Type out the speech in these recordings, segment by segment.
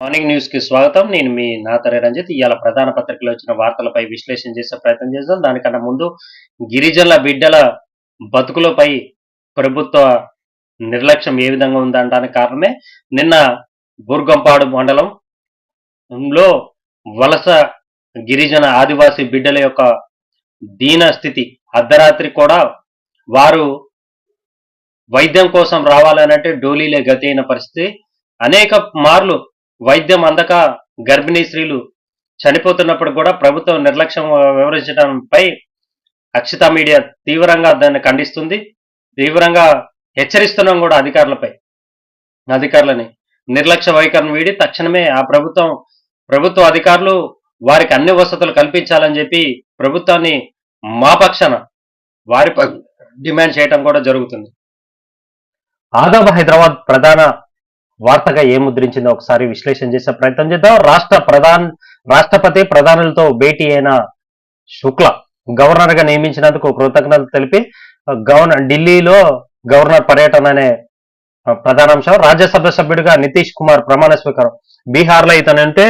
Morning news కి స్వాగతం. నేను మీ నాతరే రంజిత్. ఇవాళ ప్రధాన పత్రికలో వచ్చిన వార్తలపై విశ్లేషణ చేసే ప్రయత్నం చేద్దాం. దానికన్నా ముందు గిరిజనుల బిడ్డల బతుకులపై ప్రభుత్వ నిర్లక్ష్యం ఏ విధంగా ఉందనడానికి కారణమే నిన్న బూర్గంపాడు మండలంలో వలస గిరిజన ఆదివాసీ బిడ్డల యొక్క దీన స్థితి. అర్ధరాత్రి కూడా వారు వైద్యం కోసం రావాలనంటే డోలీలే గతి అయిన పరిస్థితి. అనేక మార్లు వైద్యం అందక గర్భిణీ స్త్రీలు చనిపోతున్నప్పుడు కూడా ప్రభుత్వం నిర్లక్ష్యం వివరించడంపై అక్షిత మీడియా తీవ్రంగా దాన్ని ఖండిస్తుంది. తీవ్రంగా హెచ్చరిస్తున్నాం కూడా అధికారులని నిర్లక్ష్య వైఖరిని వీడి తక్షణమే ఆ ప్రభుత్వ అధికారులు వారికి అన్ని వసతులు కల్పించాలని చెప్పి ప్రభుత్వాన్ని మా పక్షాన వారి డిమాండ్ చేయడం కూడా జరుగుతుంది. ఆదాబ్ హైదరాబాద్ ప్రధాన వార్తగా ఏం ముద్రించిందో ఒకసారి విశ్లేషణ చేసే ప్రయత్నం చేద్దాం. రాష్ట్రపతి ప్రధానులతో భేటీ అయిన శుక్ల గవర్నర్ గా నియమించినందుకు కృతజ్ఞతలు తెలిపి ఢిల్లీలో గవర్నర్ పర్యటన అనే ప్రధాన అంశం. రాజ్యసభ సభ్యుడిగా నితీష్ కుమార్ ప్రమాణ స్వీకారం. బీహార్ లో ఇతనంటే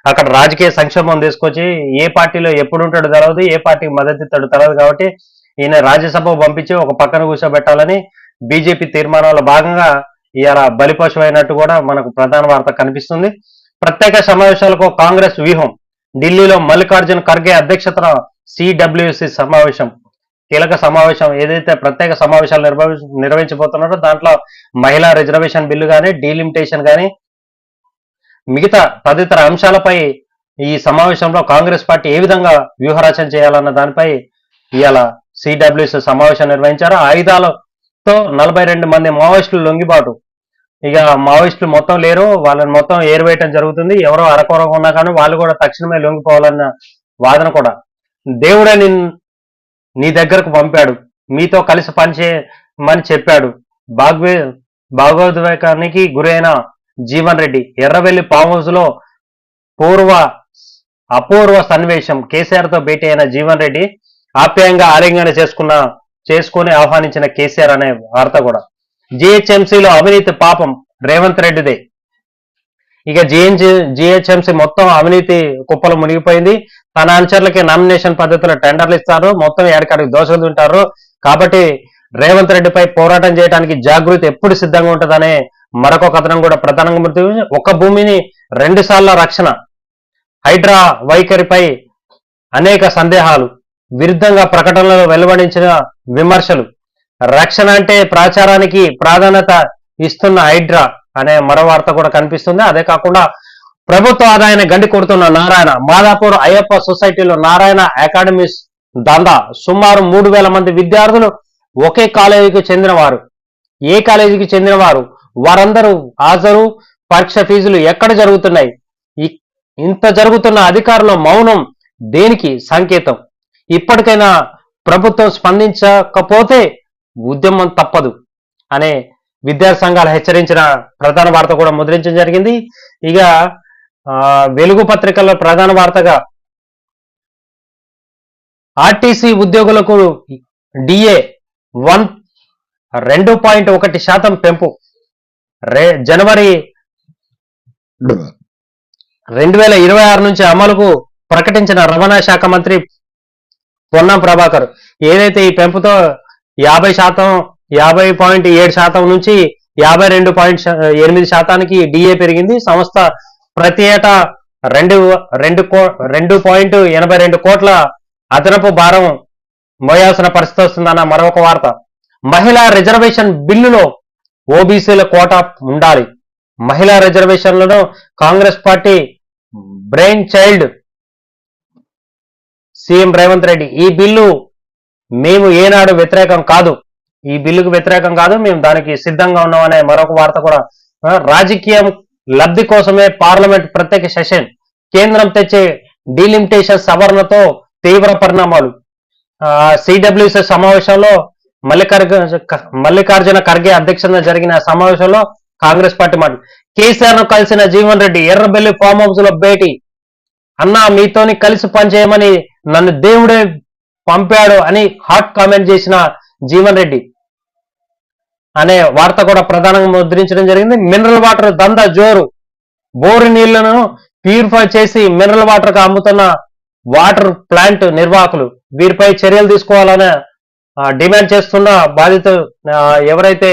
అక్కడ రాజకీయ సంక్షేమం తీసుకొచ్చి ఏ పార్టీలో ఎప్పుడు ఉంటాడో తెలియదు, ఏ పార్టీకి మద్దతు ఇస్తాడో తెలియదు. కాబట్టి ఈయన రాజ్యసభ పంపించి ఒక పక్కన కూర్చోబెట్టాలని బీజేపీ తీర్మానంలో భాగంగా ఇవాళ బలిపశు అయినట్టు కూడా మనకు ప్రధాన వార్త కనిపిస్తుంది. ప్రత్యేక సమావేశాలకు కాంగ్రెస్ వ్యూహం. ఢిల్లీలో మల్లికార్జున ఖర్గే అధ్యక్షతన సిడబ్ల్యూసి సమావేశం, కీలక సమావేశం. ఏదైతే ప్రత్యేక సమావేశాలు నిర్వహించబోతున్నారో దాంట్లో మహిళా రిజర్వేషన్ బిల్లు కానీ, డీలిమిటేషన్ కానీ, మిగతా తదితర అంశాలపై ఈ సమావేశంలో కాంగ్రెస్ పార్టీ ఏ విధంగా వ్యూహరచన చేయాలన్న దానిపై ఇవాళ సిడబ్ల్యూసి సమావేశం నిర్వహించారు. ఆయుధాలతో 42 మంది మావోయిస్టులు లొంగిబాటు. ఇక మావోయిస్టులు మొత్తం లేరు, వాళ్ళని మొత్తం ఏరివేయటం జరుగుతుంది. ఎవరో అరకొరగా ఉన్నా కానీ వాళ్ళు కూడా తక్షణమే లొంగిపోవాలన్న వాదన కూడా. దేవుడే నీ దగ్గరకు పంపాడు, మీతో కలిసి పనిచేయమని చెప్పాడు. భాగోద్వేగానికి గురైన జీవన్ రెడ్డి. ఎర్రవెల్లి ఫామ్ హౌస్ లో అపూర్వ సన్నివేశం. కేసీఆర్ తో భేటీ అయిన జీవన్ రెడ్డి ఆప్యాయంగా ఆలింగన చేసుకుని ఆహ్వానించిన కేసీఆర్ అనే వార్త కూడా. జిహెచ్ఎంసీలో అవినీతి పాపం రేవంత్ రెడ్డిదే. ఇక జిహెచ్ఎంసీ మొత్తం అవినీతి కుప్పలు మునిగిపోయింది. తన అనుచరులకి నామినేషన్ పద్ధతిలో టెండర్లు ఇస్తారు, మొత్తం ఏడకాడికి దోషులు ఉంటారు. కాబట్టి రేవంత్ రెడ్డిపై పోరాటం చేయడానికి జాగృతి ఎప్పుడు సిద్ధంగా ఉంటుందనే మరొక కథనం కూడా ప్రధానంగా ఒక భూమిని 2 సార్ల రక్షణ. హైడ్రా వైఖరిపై అనేక సందేహాలు. విరుద్ధంగా ప్రకటనలలో వెలువడించిన విమర్శలు. రక్షణ అంటే ప్రచారానికి ప్రాధాన్యత ఇస్తున్న హైడ్రా అనే మరో వార్త కూడా కనిపిస్తుంది. అదే కాకుండా ప్రభుత్వ ఆదాయాన్ని గండి కొడుతున్న నారాయణ. మాదాపూర్ అయ్యప్ప సొసైటీలో నారాయణ అకాడమీస్ దందా. సుమారు 3,000 మంది విద్యార్థులు ఒకే కాలేజీకి చెందినవారు. ఏ కాలేజీకి చెందినవారు వారందరూ హాజరు. పరీక్ష ఫీజులు ఎక్కడ జరుగుతున్నాయి? ఇంత జరుగుతున్న అధికారుల మౌనం దేనికి సంకేతం? ఇప్పటికైనా ప్రభుత్వం స్పందించకపోతే ఉద్యమం తప్పదు అనే విద్యార్థి సంఘాలు హెచ్చరించిన ప్రధాన వార్త కూడా ముద్రించడం జరిగింది. ఇక వెలుగు పత్రికల్లో ప్రధాన వార్తగా ఆర్టీసీ ఉద్యోగులకు డిఏ 2.1% పెంపు. జనవరి 2026 నుంచి అమలుకు ప్రకటించిన రవాణా శాఖ మంత్రి పొన్నం ప్రభాకర్. ఏదైతే ఈ పెంపుతో 50.7% నుంచి 52.8% డిఏ పెరిగింది. సంస్థ ప్రతి ఏటా 2.82 కోట్ల అదనపు భారం మోయాల్సిన పరిస్థితి వస్తుందన్న మరొక వార్త. మహిళా రిజర్వేషన్ బిల్లులో ఓబీసీల కోటా ఉండాలి. మహిళా రిజర్వేషన్లను Congress party brain child CM Revanth Reddy. ఈ బిల్లు మేము ఏనాడు వ్యతిరేకం కాదు, ఈ బిల్లుకు వ్యతిరేకం కాదు, మేము దానికి సిద్ధంగా ఉన్నామనే మరొక వార్త కూడా. రాజకీయం లబ్ధి కోసమే పార్లమెంట్ ప్రత్యేక సెషన్. కేంద్రం తెచ్చే డీలిమిటేషన్ సవరణతో తీవ్ర పరిణామాలు. సిడబ్ల్యూసి సమావేశంలో మల్లికార్జున ఖర్గే అధ్యక్షతన జరిగిన సమావేశంలో కాంగ్రెస్ పార్టీ మాటలు. కేసీఆర్ ను కలిసిన జీవన్ రెడ్డి. ఎర్రబెల్లి ఫామ్ హౌస్ లో భేటీ. అన్నా మీతోని కలిసి పనిచేయమని నన్ను దేవుడే పంపాడు అని హాట్ కామెంట్ చేసిన జీవన్ రెడ్డి అనే వార్త కూడా ప్రధానంగా ముద్రించడం జరిగింది. మినరల్ వాటర్ దందా జోరు. బోరు నీళ్లను ప్యూరిఫై చేసి మినరల్ వాటర్ గా అమ్ముతున్న వాటర్ ప్లాంట్ నిర్వాహకులు వీరిపై చర్యలు తీసుకోవాలని డిమాండ్ చేస్తున్న బాధితులు ఎవరైతే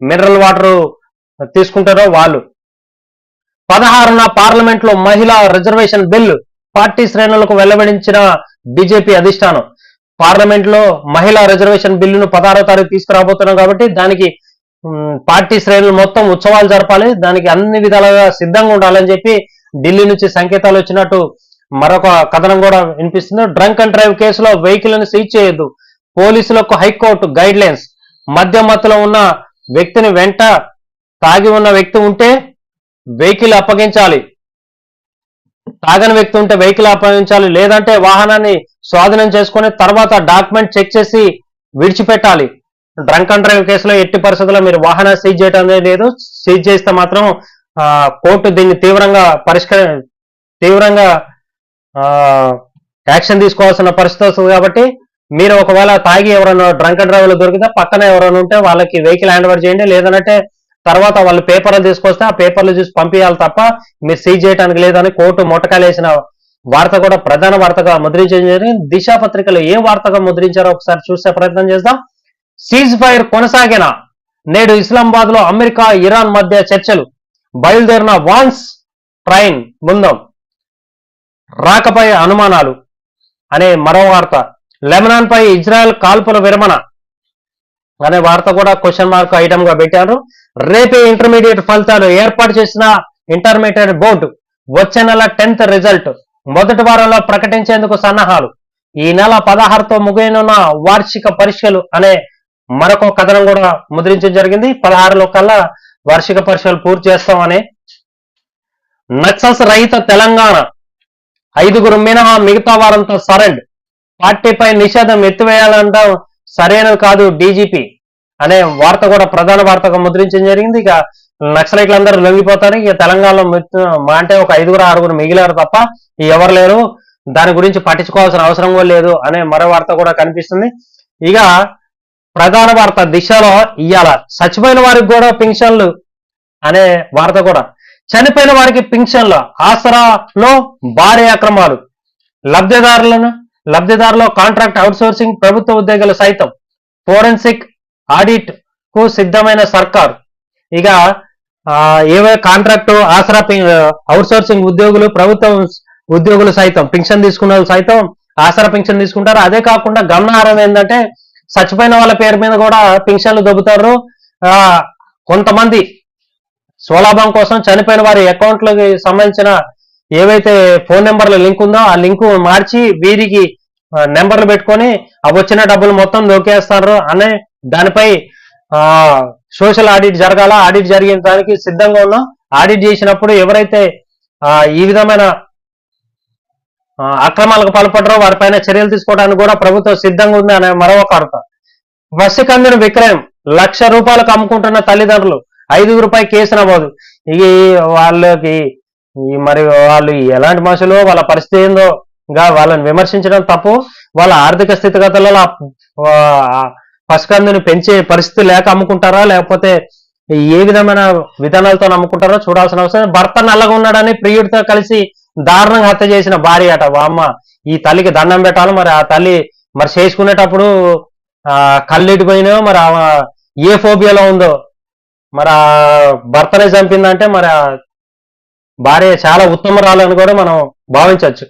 మినరల్ వాటర్ తీసుకుంటారో వాళ్ళు. 16న పార్లమెంట్ లో మహిళా రిజర్వేషన్ బిల్లు పార్టీ శ్రేణులకు వెల్లడించిన బీజేపీ అధిష్టానం. పార్లమెంట్ లో మహిళా రిజర్వేషన్ బిల్లును 16వ తారీఖు తీసుకురాబోతున్నాం కాబట్టి దానికి పార్టీ శ్రేణులు మొత్తం ఉత్సవాలు జరపాలి, దానికి అన్ని విధాలుగా సిద్ధంగా ఉండాలని చెప్పి ఢిల్లీ నుంచి సంకేతాలు వచ్చినట్టు మరొక కథనం కూడా వినిపిస్తుంది. డ్రంక్ అండ్ డ్రైవ్ కేసులో వెహికల్ సీజ్ చేయొద్దు, పోలీసులకు హైకోర్టు గైడ్ లైన్స్. మద్యం మత్తులో ఉన్న వ్యక్తిని వెంట తాగి ఉన్న వ్యక్తి ఉంటే వెహికల్ అప్పగించాలి, తాగని వ్యక్తి ఉంటే వెహికల్ అప్పగించాలి, లేదంటే వాహనాన్ని స్వాధీనం చేసుకుని తర్వాత డాక్యుమెంట్ చెక్ చేసి విడిచిపెట్టాలి. డ్రంక్ అండ్ డ్రైవ్ కేసులో ఎట్టి పరిస్థితుల్లో మీరు వాహనాన్ని సీజ్ చేయడం అనేది లేదు. సీజ్ చేస్తే మాత్రం కోర్టు దీన్ని తీవ్రంగా యాక్షన్ తీసుకోవాల్సిన పరిస్థితి వస్తుంది. కాబట్టి మీరు ఒకవేళ తాగి ఎవరైనా డ్రంక్ అండ్ డ్రైవ్ లో దొరికితే పక్కన ఎవరైనా ఉంటే వాళ్ళకి వెహికల్ హ్యాండ్ ఓవర్ చేయండి, లేదంటే తర్వాత వాళ్ళు పేపర్లు తీసుకొస్తే ఆ పేపర్లు చూసి పంపించాలి తప్ప మీరు సీజ్ చేయడానికి లేదని కోర్టు మొట్టకాలేసిన వార్త కూడా ప్రధాన వార్తగా ముద్రించడం జరిగింది. దిశ పత్రికలో ఏ వార్తగా ముద్రించారో ఒకసారి చూసే ప్రయత్నం చేద్దాం. సీజ్ ఫైర్ కొనసాగిన నేడు ఇస్లామాబాద్ లో అమెరికా ఇరాన్ మధ్య చర్చలు, బయలుదేరిన వాన్స్ ట్రైన్ బృందం రాకపై అనుమానాలు అనే మరో వార్త. లెబనాన్ పై ఇజ్రాయెల్ కాల్పుల విరమణ అనే వార్త కూడా క్వశ్చన్ మార్క్ ఐటమ్ గా పెట్టారు. రేపే ఇంటర్మీడియట్ ఫలితాలు, ఏర్పాటు చేసిన ఇంటర్మీడియట్ బోర్డు వచ్చే నెల 10th రిజల్ట్ మొదటి వారంలో ప్రకటించేందుకు సన్నాహాలు. ఈ నెల 16తో ముగియనున్న వార్షిక పరీక్షలు అనే మరొక కథనం కూడా ముద్రించడం జరిగింది. 16లో కల్లా వార్షిక పరీక్షలు పూర్తి చేస్తామని. నక్సల్స్ రహిత తెలంగాణ, 5గురు మినహా మిగతా వారంతా సరెండర్, పార్టీపై నిషేధం ఎత్తివేయాలంటాం సరైనది కాదు డీజీపీ అనే వార్త కూడా ప్రధాన వార్తగా ముద్రించడం జరిగింది. ఇక నక్సలైట్లందరూ లొంగిపోతారు, ఇక తెలంగాణలో అంటే ఒక 5-6 మిగిలారు తప్ప ఎవరు లేరు, దాని గురించి పట్టించుకోవాల్సిన అవసరం కూడా లేదు అనే మరో వార్త కూడా కనిపిస్తుంది. ఇక ప్రధాన వార్త దిశలో ఇయ్యాల చచ్చిపోయిన వారికి కూడా పింఛన్లు అనే వార్త కూడా. చనిపోయిన వారికి పింఛన్లు, ఆసరాలో భారీ అక్రమాలు, లబ్ధిదారులో కాంట్రాక్ట్ అవుట్సోర్సింగ్, ప్రభుత్వ ఉద్యోగులు సైతం ఫోరెన్సిక్ ఆడిట్ కు సిద్ధమైన సర్కార్. ఇక ఏవే కాంట్రాక్టు, ఆసరా, అవుట్సోర్సింగ్ ఉద్యోగులు, ప్రభుత్వ ఉద్యోగులు సైతం పింఛన్ తీసుకున్న వాళ్ళు సైతం ఆసరా పింఛన్ తీసుకుంటారు. అదే కాకుండా గమనార్హం ఏంటంటే చచ్చిపోయిన వాళ్ళ పేరు మీద కూడా పింఛన్లు దొబ్బుతారు. కొంతమంది స్వలాభం కోసం చనిపోయిన వారి అకౌంట్లకి సంబంధించిన ఏవైతే ఫోన్ నెంబర్ల లింక్ ఉందో ఆ లింకు మార్చి వీరికి నెంబర్లు పెట్టుకొని అవి వచ్చిన డబ్బులు మొత్తం నొక్కేస్తారు అనే దానిపై సోషల్ ఆడిట్ జరగాల. ఆడిట్ జరిగిన దానికి సిద్ధంగా ఉన్నాం. ఆడిట్ చేసినప్పుడు ఎవరైతే ఈ విధమైన అక్రమాలకు పాల్పడరో వారిపైన చర్యలు తీసుకోవడానికి కూడా ప్రభుత్వం సిద్ధంగా ఉంది అనే మరో వార్త. వసికందుని విక్రయం, ₹1,00,000 అమ్ముకుంటున్న తల్లిదండ్రులు, 5గురుపై కేసు నమోదు. ఇది వాళ్ళకి మరి వాళ్ళు ఎలాంటి మనుషులు, వాళ్ళ పరిస్థితి ఏందో వాళ్ళని విమర్శించడం తప్పు. వాళ్ళ ఆర్థిక స్థితిగతులలో పసికందుని పెంచే పరిస్థితి లేక అమ్ముకుంటారా, లేకపోతే ఏ విధమైన విధానాలతో అమ్ముకుంటారో చూడాల్సిన అవసరం. భర్త నల్లగా ఉన్నాడని ప్రియుడితో కలిసి దారుణంగా హత్య చేసిన భార్య అట. అమ్మ, ఈ తల్లికి దండం పెట్టాలి. మరి ఆ తల్లి మరి చేసుకునేటప్పుడు కళ్ళెడిపోయినాయో మరి ఏ ఫోబియాలో ఉందో, మరి ఆ భర్తనే చంపిందంటే మరి ఆ భార్య చాలా ఉత్తమరాలని కూడా మనం భావించవచ్చు.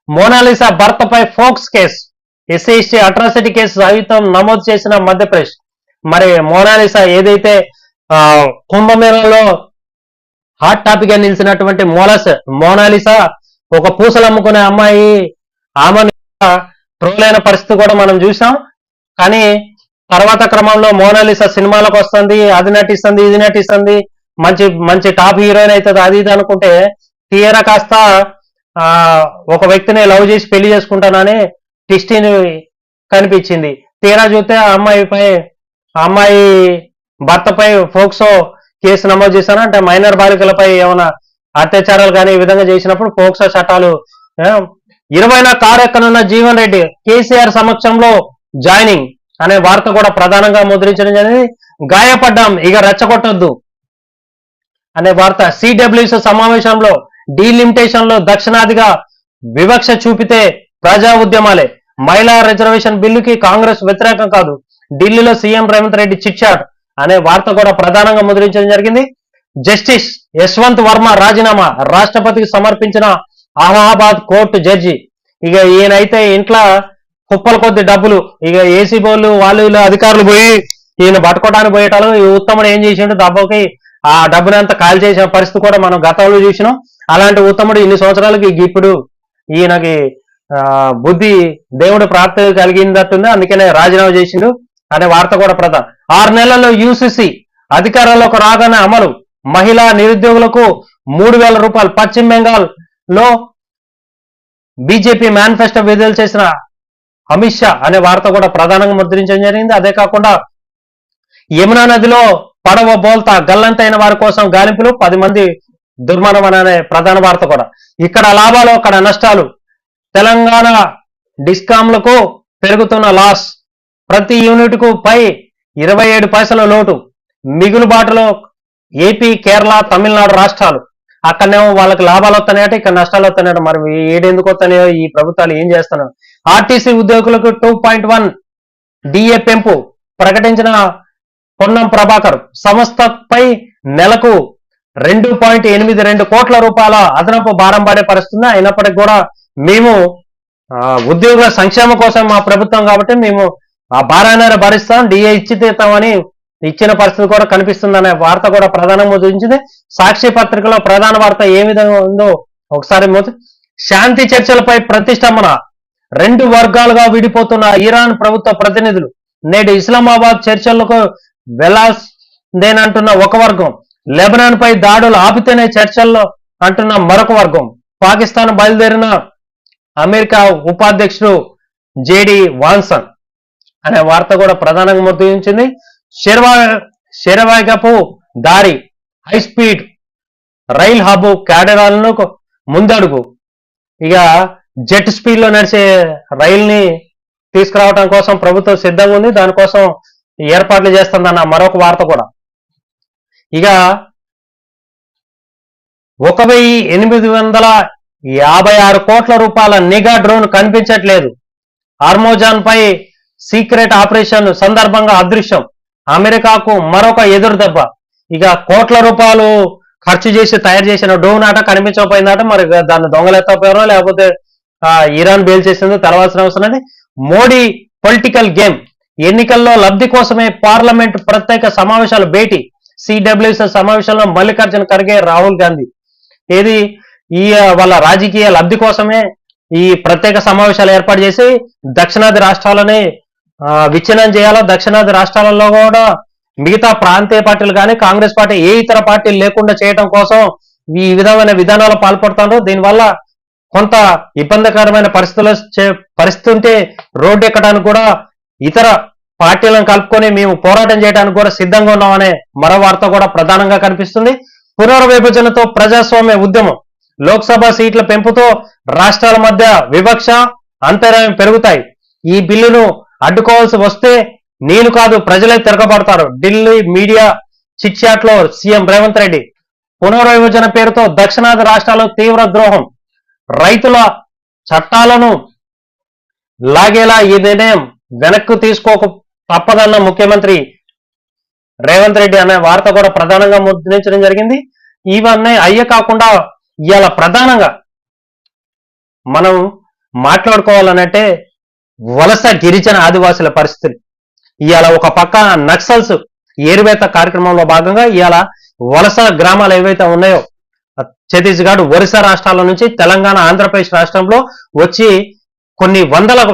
మోనాలిసా భర్తపై ఫోక్స్ కేసు, ఎస్సీ అట్రాసిటీ కేసు సహితం నమోదు చేసిన మధ్యప్రదేశ్. మరి మోనాలిసా ఏదైతే కుంభమేళలో హాట్ టాపిక్ గా నిలిచినటువంటి మోనాలిసా ఒక పూసలు అమ్ముకునే అమ్మాయి, ఆమెను ట్రోల్ అయిన పరిస్థితి కూడా మనం చూసాం. కానీ తర్వాత క్రమంలో మోనాలిసా సినిమాలకు వస్తుంది, అది నటిస్తుంది, ఇది నటిస్తుంది, మంచి మంచి టాప్ హీరోయిన్ అవుతుంది, అది ఇది అనుకుంటే తీరా కాస్త ఒక వ్యక్తిని లవ్ చేసి పెళ్లి చేసుకుంటానని టిస్టిన్ కనిపించింది. తీరా చూస్తే ఆ అమ్మాయి భర్తపై ఫోక్సో కేసు నమోదు చేశాను. అంటే మైనర్ బాలికలపై ఏమైనా అత్యాచారాలు కానీ ఈ విధంగా చేసినప్పుడు ఫోక్సో చట్టాలు. 20న కారు ఎక్కనున్న జీవన్ రెడ్డి, కేసీఆర్ సమక్షంలో జాయినింగ్ అనే వార్త కూడా ప్రధానంగా ముద్రించడం జరిగింది. గాయపడ్డాం, ఇక రెచ్చగొట్టొద్దు, అనే వార్త. సిడబ్ల్యూసి సమావేశంలో డీలిమిటేషన్ లో దక్షిణాదిగా వివక్ష చూపితే ప్రజా ఉద్యమాలే. మహిళా రిజర్వేషన్ బిల్లుకి కాంగ్రెస్ వ్యతిరేకం కాదు, ఢిల్లీలో సీఎం రేవంత్ రెడ్డి చిట్చాట్ అనే వార్త కూడా ప్రధానంగా ముద్రించడం జరిగింది. జస్టిస్ యశ్వంత్ వర్మ రాజీనామా రాష్ట్రపతికి సమర్పించిన అలహాబాద్ కోర్టు జడ్జి. ఇక ఈయనైతే ఇంట్లో కుప్పల కొద్ది డబ్బులు, ఇక ఏసీ బోర్లు వాళ్ళు అధికారులు పోయి ఈయన పట్టుకోవడానికి పోయేటాలు. ఈ ఉత్తముడు ఏం చేసిండు, డబ్బుకి ఆ డబ్బుని అంతా కాల్ చేసిన పరిస్థితి కూడా మనం గతంలో చూసినాం. అలాంటి ఉత్తముడు ఇన్ని సంవత్సరాలకి ఇప్పుడు ఈయనకి బుద్ధి దేవుడు ప్రాప్తి కలిగిందట్టుంది, అందుకనే రాజీనామా చేసిండు అనే వార్త కూడా ప్రధానం. 6 నెలల్లో యూసీసీ అధికారంలోకి రాగానే అమలు, మహిళా నిరుద్యోగులకు 3,000 రూపాయలు. పశ్చిమ బెంగాల్ లో బీజేపీ మేనిఫెస్టో విడుదల చేసిన అమిత్ షా అనే వార్త కూడా ప్రధానంగా ముద్రించడం జరిగింది. అదే కాకుండా యమునా నదిలో పడవ బోల్తా, గల్లంతైన వారి కోసం గాలింపులు, 10 మంది దుర్మరణం అనే ప్రధాన వార్త కూడా. ఇక్కడ లాభాలు అక్కడ నష్టాలు, తెలంగాణ డిస్కాంలకు పెరుగుతున్న లాస్, ప్రతి యూనిట్ కు పై 27 పైసల లోటు, మిగులుబాటులో ఏపీ, కేరళ, తమిళనాడు రాష్ట్రాలు. అక్కడనేమో వాళ్ళకి లాభాలు వస్తున్నాయట, ఇక్కడ నష్టాలు వస్తున్నాయట. మరి ఏడెందుకు వస్తున్నాయో ఈ ప్రభుత్వాలు ఏం చేస్తున్నాయి? ఆర్టీసీ ఉద్యోగులకు 2.1 డిఏ పెంపు ప్రకటించిన పొన్నం ప్రభాకర్. సంస్థపై నెలకు 2.82 కోట్ల రూపాయల అదనపు భారం పడే పరిస్థితుంది. అయినప్పటికీ కూడా మేము ఉద్యోగుల సంక్షేమం కోసం మా ప్రభుత్వం కాబట్టి మేము ఆ భారాన్ని భరిస్తాం, డిఏ ఇచ్చి తీస్తామని ఇచ్చిన పరిస్థితి కూడా కనిపిస్తుందనే వార్త కూడా ప్రధానంగా ముద్రించింది. సాక్షి పత్రికలో ప్రధాన వార్త ఏ విధంగా ఉందో ఒకసారి శాంతి చర్చలపై ప్రతిష్టంభన, 2 వర్గాలుగా విడిపోతున్న ఇరాన్ ప్రభుత్వ ప్రతినిధులు. నేడు ఇస్లామాబాద్ చర్చలకు వెళ్లాల్సిందేనంటున్న ఒక వర్గం, లెబనాన్ పై దాడులు ఆపితేనే చర్చల్లో అంటున్న మరొక వర్గం. పాకిస్తాన్ బయలుదేరిన అమెరికా ఉపాధ్యక్షుడు జేడి వాన్సన్ అనే వార్త కూడా ప్రధానంగా ముద్రించింది. శరవేగపు దారి, హై స్పీడ్ రైల్ హబ్ క్యాడరాలను ముందడుగు. ఇక జెట్ స్పీడ్ లో నడిచే రైల్ని తీసుకురావడం కోసం ప్రభుత్వం సిద్ధంగా ఉంది, దానికోసం ఏర్పాట్లు చేస్తుందన్న మరొక వార్త కూడా. ఇక 1,856 కోట్ల రూపాయల నిఘా డ్రోన్ కనిపించట్లేదు. హార్మోజాన్ పై సీక్రెట్ ఆపరేషన్ సందర్భంగా అదృశ్యం, అమెరికాకు మరొక ఎదురు దెబ్బ. ఇక కోట్ల రూపాయలు ఖర్చు చేసి తయారు చేసిన డ్రోన్ ఆట కనిపించకపోయిందట. మరి దాన్ని దొంగలెత్తపోయారో లేకపోతే ఇరాన్ బేల్ చేసిందో తెలవాల్సిన అవసరం ఉంది. మోడీ పొలిటికల్ గేమ్, ఎన్నికల్లో లబ్ధి కోసమే పార్లమెంట్ ప్రత్యేక సమావేశాలు భేటీ. సిడబ్ల్యూసి సమావేశంలో మల్లికార్జున ఖర్గే, రాహుల్ గాంధీ ఏది ఈ వాళ్ళ రాజకీయ లబ్ధి కోసమే ఈ ప్రత్యేక సమావేశాలు ఏర్పాటు చేసి దక్షిణాది రాష్ట్రాలని విచ్ఛిన్నం చేయాలా, దక్షిణాది రాష్ట్రాలలో కూడా మిగతా ప్రాంతీయ పార్టీలు కానీ కాంగ్రెస్ పార్టీ ఏ ఇతర పార్టీలు లేకుండా చేయడం కోసం ఈ విధమైన విధానాలు పాల్పడుతున్నారు. దీనివల్ల కొంత ఇబ్బందికరమైన పరిస్థితి ఉంటే రోడ్డు ఎక్కడానికి కూడా ఇతర పార్టీలను కలుపుకొని మేము పోరాటం చేయడానికి కూడా సిద్ధంగా ఉన్నామనే మరో వార్త కూడా ప్రధానంగా కనిపిస్తుంది. పునర్విభజనతో ప్రజాస్వామ్య ఉద్యమం, లోక్సభ సీట్ల పెంపుతో రాష్ట్రాల మధ్య వివక్ష, అంతరాయం పెరుగుతాయి. ఈ బిల్లును అడ్డుకోవాల్సి వస్తే నేను కాదు ప్రజలే తిరగబడతారు. ఢిల్లీ మీడియా చిట్ చాట్ లో సీఎం రేవంత్ రెడ్డి. పునర్విభజన పేరుతో దక్షిణాది రాష్ట్రాల్లో తీవ్ర ద్రోహం, రైతుల చట్టాలను లాగేలా ఈ నిర్ణయం వెనక్కు తీసుకోక తప్పదన్న ముఖ్యమంత్రి రేవంత్ రెడ్డి అనే వార్త కూడా ప్రధానంగా ముద్రించడం జరిగింది. ఇవన్నీ అయ్యే కాకుండా ఇవాళ ప్రధానంగా మనం మాట్లాడుకోవాలనంటే వలస గిరిజన ఆదివాసుల పరిస్థితులు. ఇవాళ ఒక పక్క నక్సల్స్ ఏరువేత కార్యక్రమంలో భాగంగా ఇవాళ వలస గ్రామాలు ఏవైతే ఉన్నాయో ఛత్తీస్గఢ్, ఒరిస్సా రాష్ట్రాల నుంచి తెలంగాణ, ఆంధ్రప్రదేశ్ రాష్ట్రంలో వచ్చి కొన్ని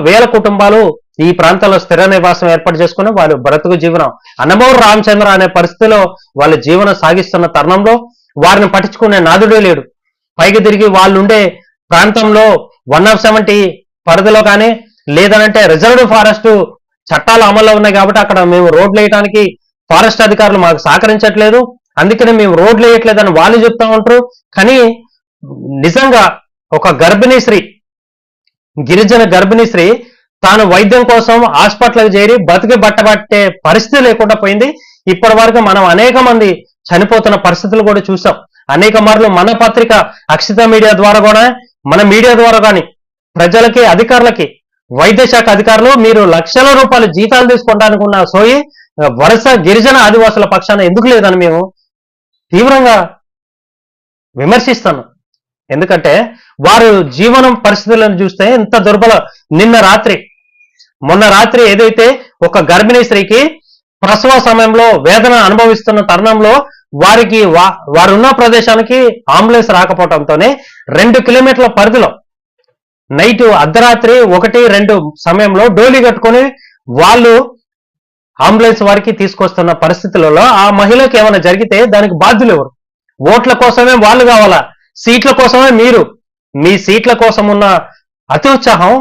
వేల కుటుంబాలు ఈ ప్రాంతంలో స్థిర నివాసం ఏర్పాటు చేసుకుని వాళ్ళు బ్రతుకు జీవనం అన్నమూరు రామచంద్ర అనే పరిస్థితిలో వాళ్ళ జీవనం సాగిస్తున్న తరుణంలో వారిని పట్టించుకునే నాదుడే లేడు. పైకి తిరిగి వాళ్ళు ఉండే ప్రాంతంలో 170 పరిధిలో కానీ లేదనంటే రిజర్వ్డ్ ఫారెస్ట్ చట్టాలు అమల్లో ఉన్నాయి కాబట్టి అక్కడ మేము రోడ్లు వేయడానికి ఫారెస్ట్ అధికారులు మాకు సహకరించట్లేదు, అందుకనే మేము రోడ్లు వేయట్లేదని వాళ్ళు చెప్తా ఉంటారు. కానీ నిజంగా ఒక గర్భిణీ స్త్రీ, గిరిజన గర్భిణీ స్త్రీ తాను వైద్యం కోసం హాస్పిటల్కి చేరి బతికి బట్టబట్టే పరిస్థితి లేకుండా పోయింది. ఇప్పటి వరకు మనం అనేక మంది చనిపోతున్న పరిస్థితులు కూడా చూసాం. అనేక మార్లు మన పత్రిక అక్షిత మీడియా ద్వారా కూడా, మన మీడియా ద్వారా కానీ ప్రజలకి, అధికారులకి, వైద్య శాఖ అధికారులు మీరు లక్షల రూపాయలు జీతాలు తీసుకోవడానికి ఉన్న సోయి వరుస గిరిజన ఆదివాసుల పక్షాన ఎందుకు లేదని మేము తీవ్రంగా విమర్శిస్తాను. ఎందుకంటే వారు జీవనం పరిస్థితులను చూస్తే ఎంత దుర్బలం. మొన్న రాత్రి ఏదైతే ఒక గర్భిణీ స్త్రీకి ప్రసవ సమయంలో వేదన అనుభవిస్తున్న తరుణంలో వారున్న ప్రదేశానికి అంబులెన్స్ రాకపోవడంతోనే 2 కిలోమీటర్ల పరిధిలో నైట్ అర్ధరాత్రి 1-2 సమయంలో డోలీ కట్టుకొని వాళ్ళు అంబులెన్స్ వారికి తీసుకొస్తున్న పరిస్థితులలో ఆ మహిళకి ఏమైనా జరిగితే దానికి బాధ్యులు ఎవరు? ఓట్ల కోసమే వాళ్ళు కావాలా? సీట్ల కోసమే మీరు, మీ సీట్ల కోసం ఉన్న అతి ఉత్సాహం,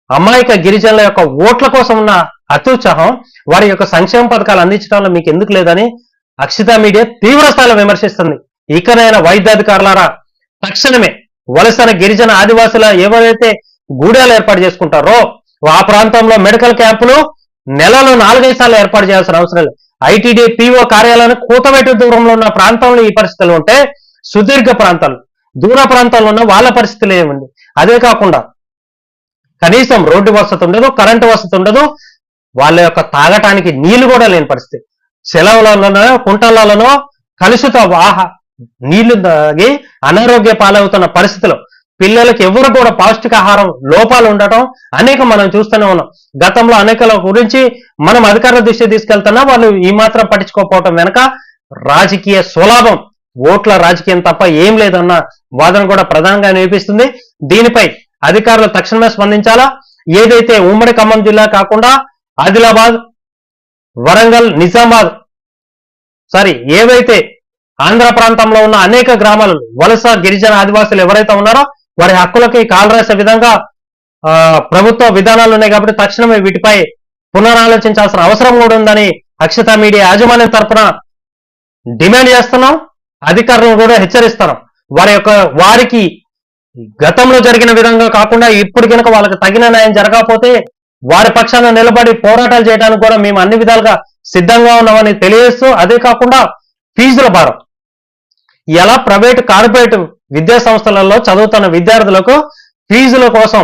అమాయక గిరిజనుల యొక్క ఓట్ల కోసం ఉన్న అతి ఉత్సాహం, వారి యొక్క సంక్షేమ పథకాలు అందించడంలో మీకు ఎందుకు లేదని అక్షిత మీడియా తీవ్ర స్థాయిలో విమర్శిస్తుంది. ఇకనైనా వైద్యాధికారులారా తక్షణమే వలసన గిరిజన ఆదివాసుల ఎవరైతే గూడాలు ఏర్పాటు చేసుకుంటారో ఆ ప్రాంతంలో మెడికల్ క్యాంపులు నెలలో 4-5 సార్లు ఏర్పాటు చేయాల్సిన అవసరం లేదు. ఐటీడీ పీఓ కార్యాలయాన్ని కూతబెట్టు దూరంలో ఉన్న ప్రాంతంలో ఈ పరిస్థితులు ఉంటే సుదీర్ఘ ప్రాంతాలు, దూర ప్రాంతాల్లో ఉన్న వాళ్ళ పరిస్థితులు ఏమండి? అదే కాకుండా కనీసం రోడ్డు వసతి ఉండదు, కరెంటు వసతి ఉండదు, వాళ్ళ యొక్క తాగటానికి నీళ్లు కూడా లేని పరిస్థితి. సెలవులలోనో కుంటలలోనో కలుషిత నీళ్లు తాగి అనారోగ్య పాలవుతున్న పరిస్థితులు, పిల్లలకి ఎవరు కూడా పౌష్టికాహారం లోపాలు ఉండటం అనేక మనం చూస్తూనే ఉన్నాం. గతంలో అనేకల గురించి మనం అధికారుల దృష్టి తీసుకెళ్తున్నా వాళ్ళు ఈ మాత్రం పట్టించుకోకపోవటం వెనక రాజకీయ స్వలాభం, ఓట్ల రాజకీయం తప్ప ఏం లేదన్న వాదన కూడా ప్రధానంగా వినిపిస్తుంది. దీనిపై అధికారులు తక్షణమే స్పందించాలా. ఏదైతే ఉమ్మడి ఖమ్మం జిల్లా కాకుండా ఆదిలాబాద్, వరంగల్, నిజామాబాద్ ఏవైతే ఆంధ్ర ప్రాంతంలో ఉన్న అనేక గ్రామాలు వలస గిరిజన ఆదివాసులు ఎవరైతే ఉన్నారో వారి హక్కులకి కాలరాసే విధంగా ప్రభుత్వ విధానాలు ఉన్నాయి కాబట్టి తక్షణమే వీటిపై పునరాలోచించాల్సిన అవసరం కూడా ఉందని అక్షిత మీడియా యాజమాన్యం తరఫున డిమాండ్ చేస్తున్నాం. అధికారులను కూడా హెచ్చరిస్తున్నాం. వారికి గతంలో జరిగిన విధంగా కాకుండా ఇప్పుడు కనుక వాళ్ళకి తగిన న్యాయం జరగకపోతే వారి పక్షాన నిలబడి పోరాటాలు చేయడానికి కూడా మేము అన్ని విధాలుగా సిద్ధంగా ఉన్నామని తెలియజేస్తూ, అదే కాకుండా ఫీజుల భారం ఎలా ప్రైవేటు, కార్పొరేట్ విద్యా సంస్థలలో చదువుతున్న విద్యార్థులకు ఫీజుల కోసం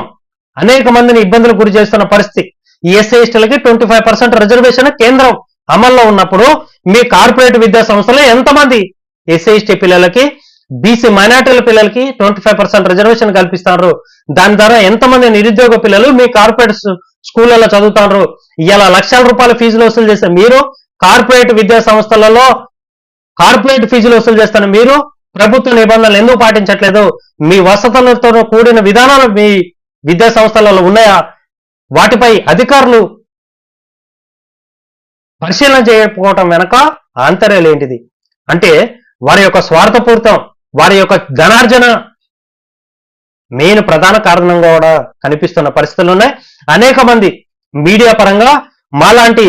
అనేక మందిని ఇబ్బందులకు గురి చేస్తున్న పరిస్థితి. ఈ ఎస్సీ ఎస్టీలకి 25% రిజర్వేషన్ కేంద్రం అమల్లో ఉన్నప్పుడు మీ కార్పొరేట్ విద్యా సంస్థలో ఎంతమంది ఎస్సీ ఎస్టీ పిల్లలకి, బీసీ మైనార్టీల పిల్లలకి 25% రిజర్వేషన్ కల్పిస్తున్నారు? దాని ద్వారా ఎంతమంది నిరుద్యోగ పిల్లలు మీ కార్పొరేట్ స్కూళ్లలో చదువుతున్నారు? ఇలా లక్షల రూపాయల ఫీజులు వసూలు చేస్తే మీరు, కార్పొరేట్ విద్యా సంస్థలలో కార్పొరేట్ ఫీజులు వసూలు చేస్తున్న మీరు ప్రభుత్వ నిబంధనలు ఎందుకు పాటించట్లేదు? మీ వసతులతో కూడిన విధానాలు మీ విద్యా సంస్థలలో ఉన్నాయా? వాటిపై అధికారులు పరిశీలన చేయకపోవటం వెనక ఆంతర్యాలు ఏంటిది? అంటే వారి యొక్క స్వార్థపూరితం, వారి యొక్క ధనార్జన మెయిన్ ప్రధాన కారణంగా కూడా కనిపిస్తున్న పరిస్థితులు ఉన్నాయి. అనేక మంది మీడియా పరంగా మాలాంటి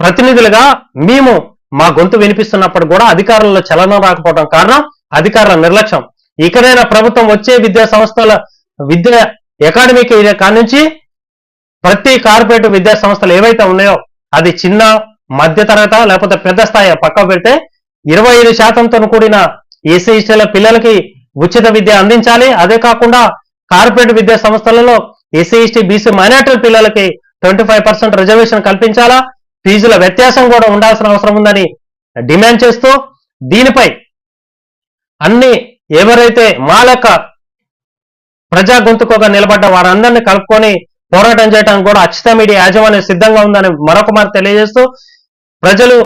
ప్రతినిధులుగా మేము మా గొంతు వినిపిస్తున్నప్పుడు కూడా అధికారులలో చలనం రాకపోవడం కారణం అధికారుల నిర్లక్ష్యం. ఇకనైనా ప్రభుత్వం వచ్చే విద్యా సంస్థల అకాడమిక్ ఏరియా కానుంచి ప్రతి కార్పొరేట్ విద్యా సంస్థలు ఏవైతే ఉన్నాయో అది చిన్న, మధ్య తరగత లేకపోతే పెద్ద స్థాయి పక్క పెడితే 25%తో కూడిన ఎస్సీ ఎస్టీల పిల్లలకి ఉచిత విద్య అందించాలి. అదే కాకుండా కార్పొరేట్ విద్యా సంస్థలలో ఎస్సీ ఎస్టీ బీసీ మైనార్టీ పిల్లలకి 25% రిజర్వేషన్ కల్పించాలా. ఫీజుల వ్యత్యాసం కూడా ఉండాల్సిన అవసరం ఉందని డిమాండ్ చేస్తూ, దీనిపై ఎవరైతే మా లెక్క ప్రజా గొంతుకోగా నిలబడ్డ వారందరినీ కలుపుకొని పోరాటం చేయడానికి కూడా అక్షిత మీడియా యాజమాన్యం సిద్ధంగా ఉందని మరొకమారు తెలియజేస్తూ, ప్రజలు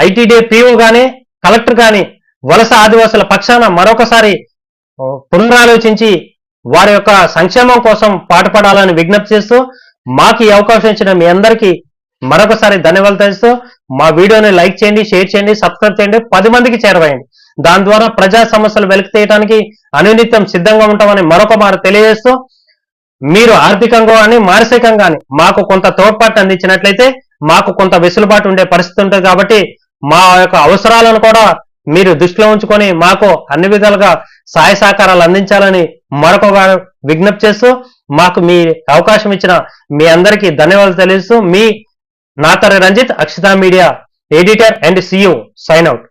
ఐటీడీ పీఓ కానీ కలెక్టర్ కానీ వలస ఆదివాసుల పక్షాన మరొకసారి పునరాలోచించి వారి యొక్క సంక్షేమం కోసం పాటుపడాలని విజ్ఞప్తి చేస్తూ, మాకు ఈ అవకాశం ఇచ్చిన మీ అందరికీ మరొకసారి ధన్యవాదాలు తెలుస్తూ, మా వీడియోని లైక్ చేయండి, షేర్ చేయండి, సబ్స్క్రైబ్ చేయండి, 10 మందికి చేరవేయండి. దాని ద్వారా ప్రజా సమస్యలు వెలికి తీయడానికి అనునిత్యం సిద్ధంగా ఉంటామని మరొక మారు తెలియజేస్తూ, మీరు ఆర్థికంగా కానీ మానసికంగా కానీ మాకు కొంత తోడ్పాటు అందించినట్లయితే మాకు కొంత వెసులుబాటు ఉండే పరిస్థితి ఉంటుంది. కాబట్టి మా యొక్క అవసరాలను కూడా మీరు దృష్టిలో ఉంచుకొని మాకు అన్ని విధాలుగా సహాయ సహకారాలు అందించాలని మరొక విజ్ఞప్తి చేస్తూ, మాకు మీ అవకాశం ఇచ్చిన మీ అందరికీ ధన్యవాదాలు తెలియజేస్తూ, మీ నాతరి Ranjith, Akshita media editor and CEO, sign out.